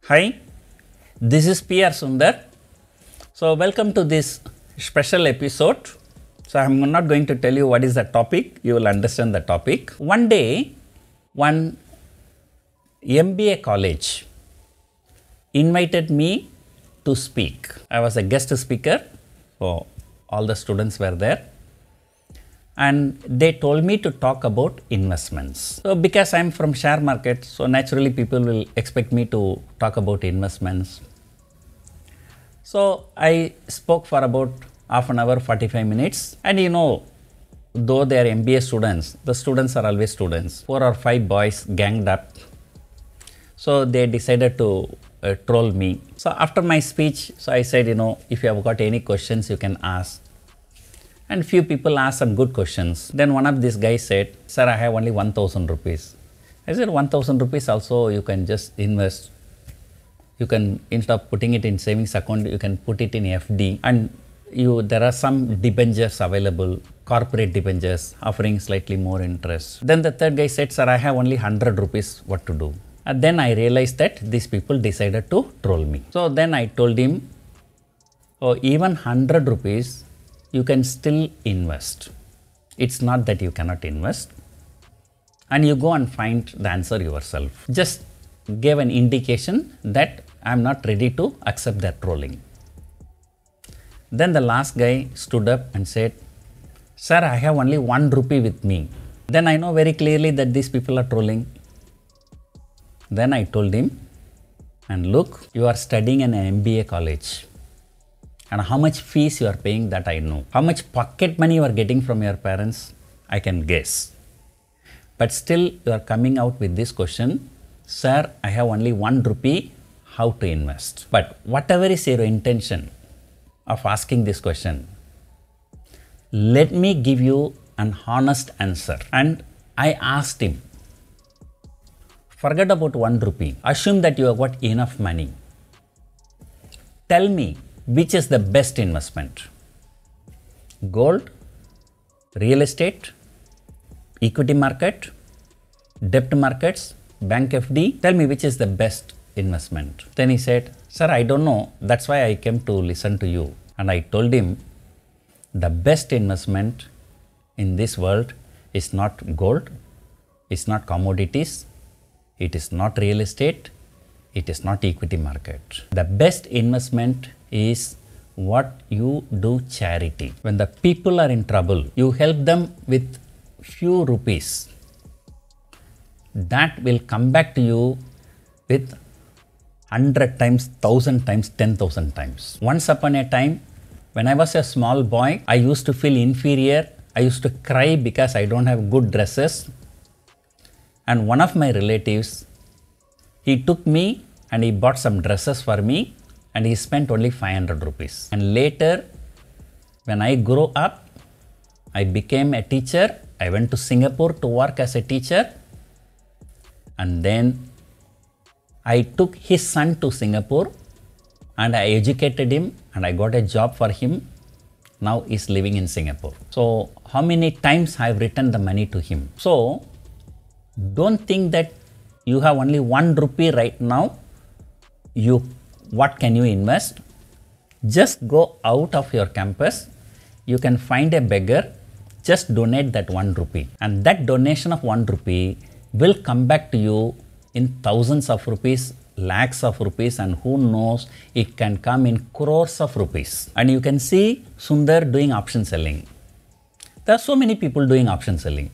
Hi, this is PR Sundar. So, welcome to this special episode. So, I am not going to tell you what is the topic, you will understand the topic. One day, one MBA college invited me to speak. I was a guest speaker, so all the students were there. And they told me to talk about investments. So because I am from share market, so naturally people will expect me to talk about investments. So I spoke for about half an hour, 45 minutes. And though they are MBA students, the students are always students. 4 or 5 boys ganged up. So they decided to troll me. So after my speech, so I said, if you have got any questions, you can ask. And few people asked some good questions. Then one of these guys said, sir, I have only 1,000 rupees. I said, 1,000 rupees also you can just invest. You can, instead of putting it in savings account, you can put it in FD. And there are some debentures available, corporate debentures offering slightly more interest. Then the third guy said, sir, I have only 100 rupees, what to do? And then I realized that these people decided to troll me. So then I told him, oh, even 100 rupees, you can still invest. It's not that you cannot invest. And you go and find the answer yourself. Just gave an indication that I'm not ready to accept that trolling. Then the last guy stood up and said, sir, I have only 1 rupee with me. Then I know very clearly that these people are trolling. Then I told him, and look, you are studying in an MBA college. And how much fees you are paying, that I know. How much pocket money you are getting from your parents, I can guess. But still you are coming out with this question, sir, I have only 1 rupee, how to invest? But whatever is your intention of asking this question, let me give you an honest answer. And I asked him, forget about 1 rupee, assume that you have got enough money. Tell me, which is the best investment? Gold, real estate, equity market, debt markets, bank FD? Tell me which is the best investment. Then he said, sir, I don't know. That's why I came to listen to you. And I told him, the best investment in this world is not gold, it's not commodities, it is not real estate, it is not equity market. The best investment is what you do charity. When the people are in trouble, you help them with few rupees. That will come back to you with 100 times, 1,000 times, 10,000 times. Once upon a time, when I was a small boy, I used to feel inferior. I used to cry because I don't have good dresses. And one of my relatives, he took me and he bought some dresses for me. And he spent only 500 rupees. And later, when I grew up, I became a teacher. I went to Singapore to work as a teacher. And then I took his son to Singapore and I educated him and I got a job for him. Now he's living in Singapore. So how many times I've returned the money to him? So don't think that you have only 1 rupee right now. What can you invest? Just go out of your campus. You can find a beggar. Just donate that 1 rupee. And that donation of 1 rupee will come back to you in thousands of rupees, lakhs of rupees, and who knows, it can come in crores of rupees. And you can see Sundar doing option selling. There are so many people doing option selling.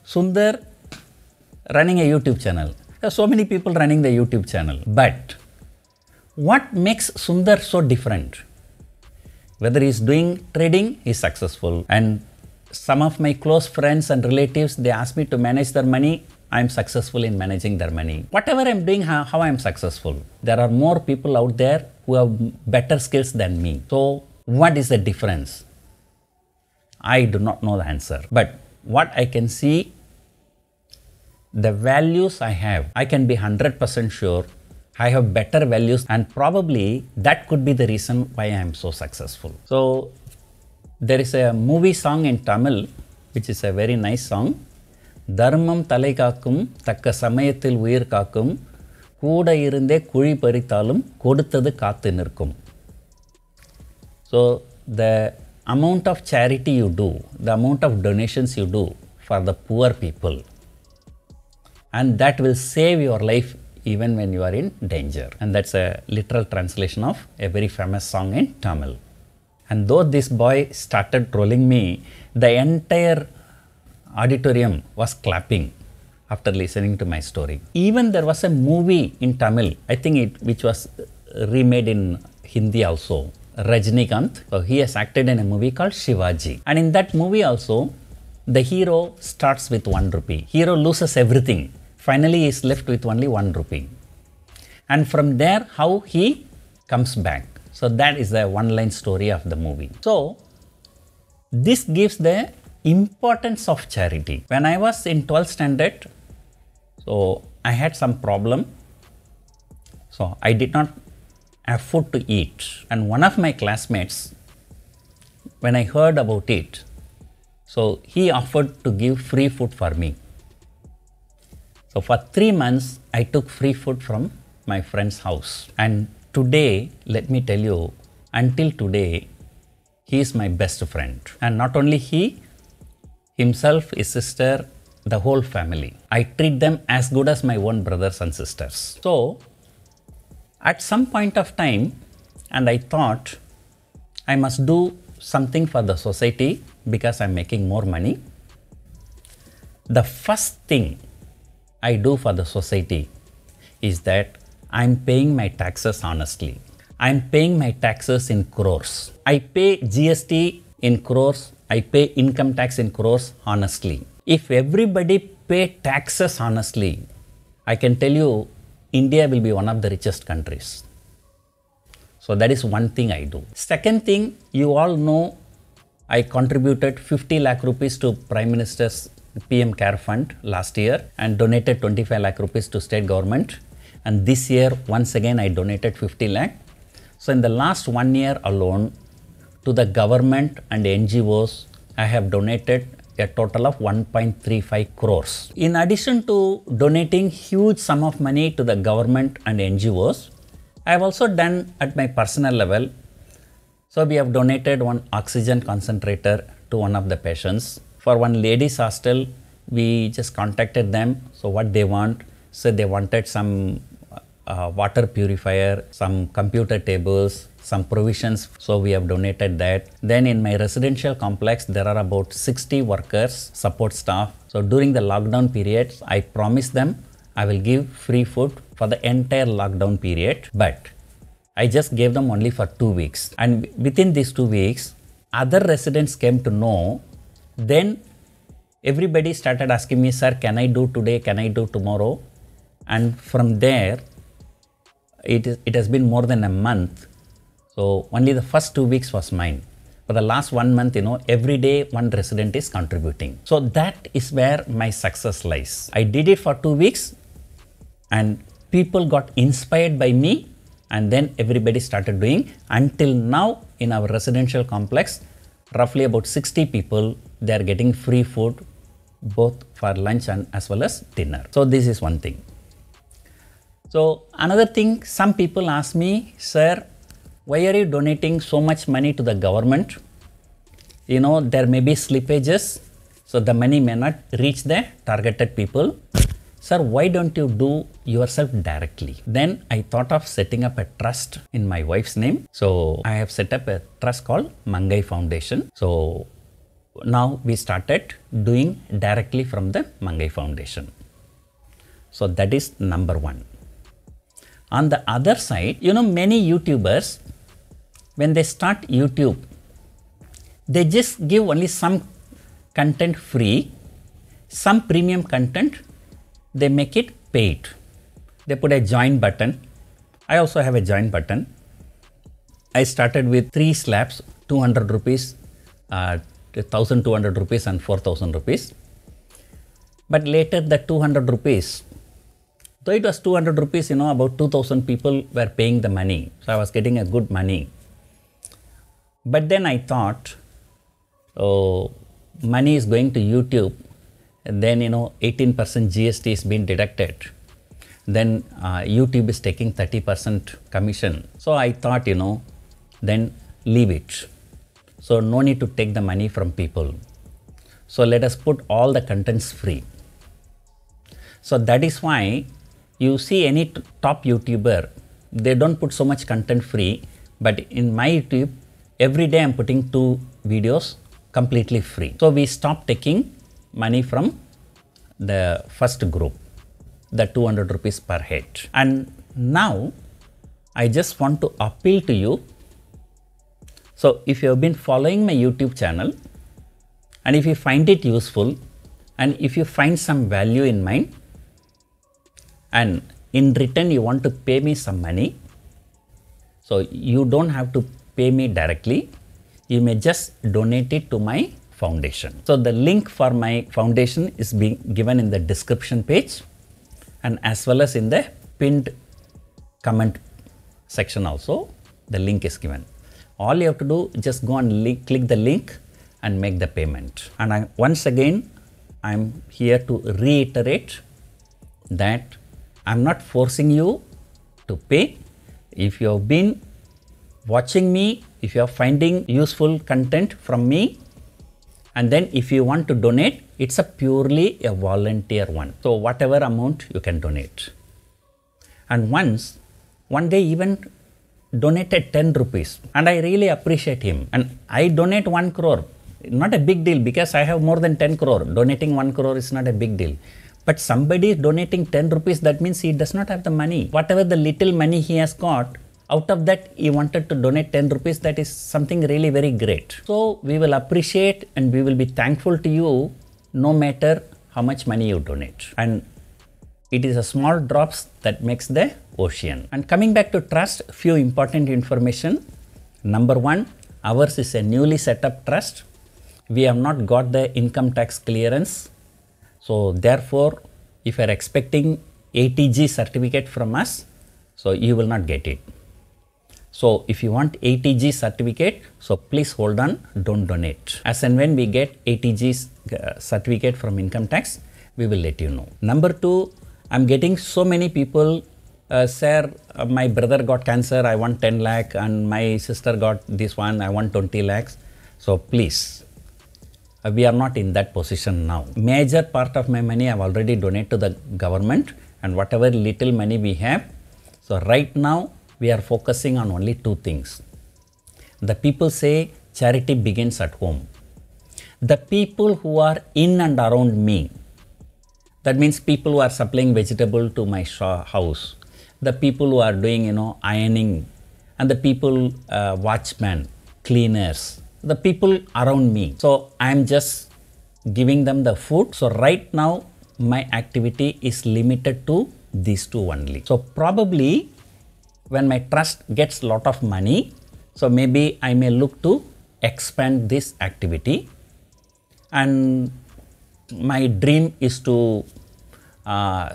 Sundar running a YouTube channel. There are so many people running the YouTube channel. But what makes Sundar so different? Whether he's doing trading, he's successful. And some of my close friends and relatives, they ask me to manage their money. I'm successful in managing their money. Whatever I'm doing, how I'm successful. There are more people out there who have better skills than me. So what is the difference? I do not know the answer. But what I can see, the values I have, I can be 100% sure I have better values, and probably that could be the reason why I am so successful. So there is a movie song in Tamil, which is a very nice song. Dharmam talai kaakkum, takka samayathil uyir kaakkum, கூட இருந்தே குழி பறித்தாலும் கொடுத்தது காத்து நிற்கும். So the amount of charity you do, the amount of donations you do for the poor people, and that will save your life even when you are in danger. And that's a literal translation of a very famous song in Tamil. And though this boy started trolling me, the entire auditorium was clapping after listening to my story. Even there was a movie in Tamil, I think which was remade in Hindi also, Rajnikant. So he has acted in a movie called Shivaji. And in that movie also, the hero starts with 1 rupee. Hero loses everything. Finally, he is left with only 1 rupee. And from there, how he comes back. So that is the one-line story of the movie. So this gives the importance of charity. When I was in 12th standard, so I had some problem. So I did not have food to eat. And one of my classmates, when I heard about it, so he offered to give free food for me. So for 3 months, I took free food from my friend's house. And today, let me tell you, until today, he is my best friend. And not only he, himself, his sister, the whole family. I treat them as good as my own brothers and sisters. So at some point of time, and I thought I must do something for the society because I'm making more money. The first thing I do for the society is that I'm paying my taxes honestly. I'm paying my taxes in crores. I pay GST in crores. I pay income tax in crores honestly. If everybody pay taxes honestly, I can tell you India will be one of the richest countries. So that is one thing I do. Second thing, you all know I contributed 50 lakh rupees to Prime Minister's PM Care Fund last year and donated 25 lakh rupees to state government. And this year, once again, I donated 50 lakh. So in the last 1 year alone, to the government and NGOs, I have donated a total of 1.35 crores. In addition to donating huge sum of money to the government and NGOs, I have also done at my personal level. So we have donated one oxygen concentrator to one of the patients. For one ladies hostel, we just contacted them. So what they want, so they wanted some water purifier, some computer tables, some provisions. So we have donated that. Then in my residential complex, there are about 60 workers, support staff. So during the lockdown period, I promised them I will give free food for the entire lockdown period. But I just gave them only for 2 weeks. And within these 2 weeks, other residents came to know. Then everybody started asking me, sir, can I do today? Can I do tomorrow? And from there, it has been more than a month. So only the first 2 weeks was mine. For the last 1 month, every day one resident is contributing. So that is where my success lies. I did it for 2 weeks and people got inspired by me, and then everybody started doing. Until now in our residential complex, roughly about 60 people, they are getting free food both for lunch and as well as dinner. So this is one thing. So another thing, some people ask me, sir, why are you donating so much money to the government? There may be slippages, so the money may not reach the targeted people. Sir, why don't you do yourself directly? Then I thought of setting up a trust in my wife's name. So I have set up a trust called Mangai Foundation. So now we started doing directly from the Mangai Foundation. So that is number one. On the other side, many YouTubers, when they start YouTube, they just give only some content free, some premium content, they make it paid. They put a join button. I also have a join button. I started with 3 slabs, 200 rupees, 1,200 rupees and 4,000 rupees. But later the 200 rupees, though it was 200 rupees, about 2,000 people were paying the money. So I was getting a good money. But then I thought, money is going to YouTube, and then 18% GST is being deducted. then YouTube is taking 30% commission. So I thought, then leave it. So no need to take the money from people. So let us put all the contents free. So that is why you see any top YouTuber, they don't put so much content free, but in my YouTube, every day I'm putting 2 videos completely free. So we stopped taking money from the first group, the 200 rupees per head. And now I just want to appeal to you. So if you have been following my YouTube channel, and if you find it useful, and if you find some value in mine, and in return you want to pay me some money, so you don't have to pay me directly, you may just donate it to my foundation. So the link for my foundation is being given in the description page and as well as in the pinned comment section also, the link is given. All you have to do, just go and click the link and make the payment. And once again, I'm here to reiterate that I'm not forcing you to pay. If you have been watching me, if you are finding useful content from me, and then if you want to donate, it's purely a volunteer one. So whatever amount you can donate. And one day even donated 10 rupees and I really appreciate him. And I donate 1 crore. Not a big deal because I have more than 10 crore. Donating 1 crore is not a big deal. But somebody is donating 10 rupees, that means he does not have the money. Whatever the little money he has got, out of that he wanted to donate 10 rupees, that is something really very great. So we will appreciate and we will be thankful to you no matter how much money you donate. And it is a small drops that makes the ocean. And coming back to trust, few important information. Number 1, ours is a newly set up trust. We have not got the income tax clearance. So therefore, if you are expecting ATG certificate from us, so you will not get it. So if you want ATG certificate, so please hold on, don't donate. As and when we get ATG certificate from income tax, we will let you know. Number 2, I'm getting so many people, sir, my brother got cancer, I want 10 lakh, and my sister got this one, I want 20 lakhs. So please, we are not in that position now. Major part of my money I've already donated to the government, and whatever little money we have. So right now we are focusing on only 2 things. The people say charity begins at home. The people who are in and around me, that means people who are supplying vegetable to my house, the people who are doing, ironing, and the people, watchmen, cleaners, the people around me. So I am just giving them the food. So right now my activity is limited to these 2 only. So probably when my trust gets lot of money, so maybe I may look to expand this activity. And my dream is to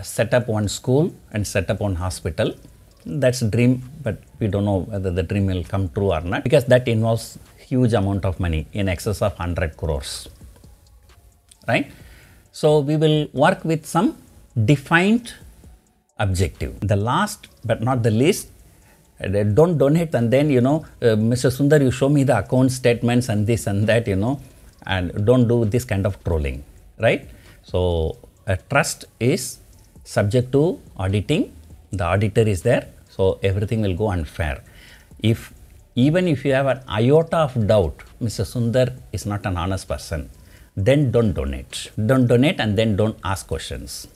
set up one school and set up one hospital. That's a dream, but we don't know whether the dream will come true or not, because that involves huge amount of money in excess of 100 crores, right? So we will work with some defined objective. The last but not the least, don't donate and then, Mr. Sundar, you show me the account statements and this and that, and don't do this kind of trolling, right? So a trust is subject to auditing. The auditor is there, so everything will go unfair. Even if you have an iota of doubt, Mr. Sundar is not an honest person, then don't donate. Don't donate and then don't ask questions.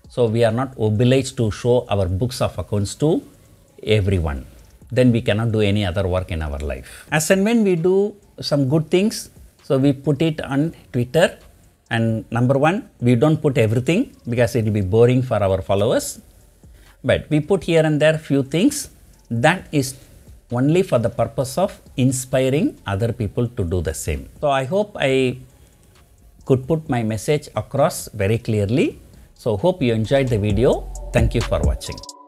So we are not obliged to show our books of accounts to everyone. Then we cannot do any other work in our life. As and when we do some good things, so we put it on Twitter. And number 1, we don't put everything because it will be boring for our followers. But we put here and there few things that is only for the purpose of inspiring other people to do the same. So I hope I could put my message across very clearly. So hope you enjoyed the video. Thank you for watching.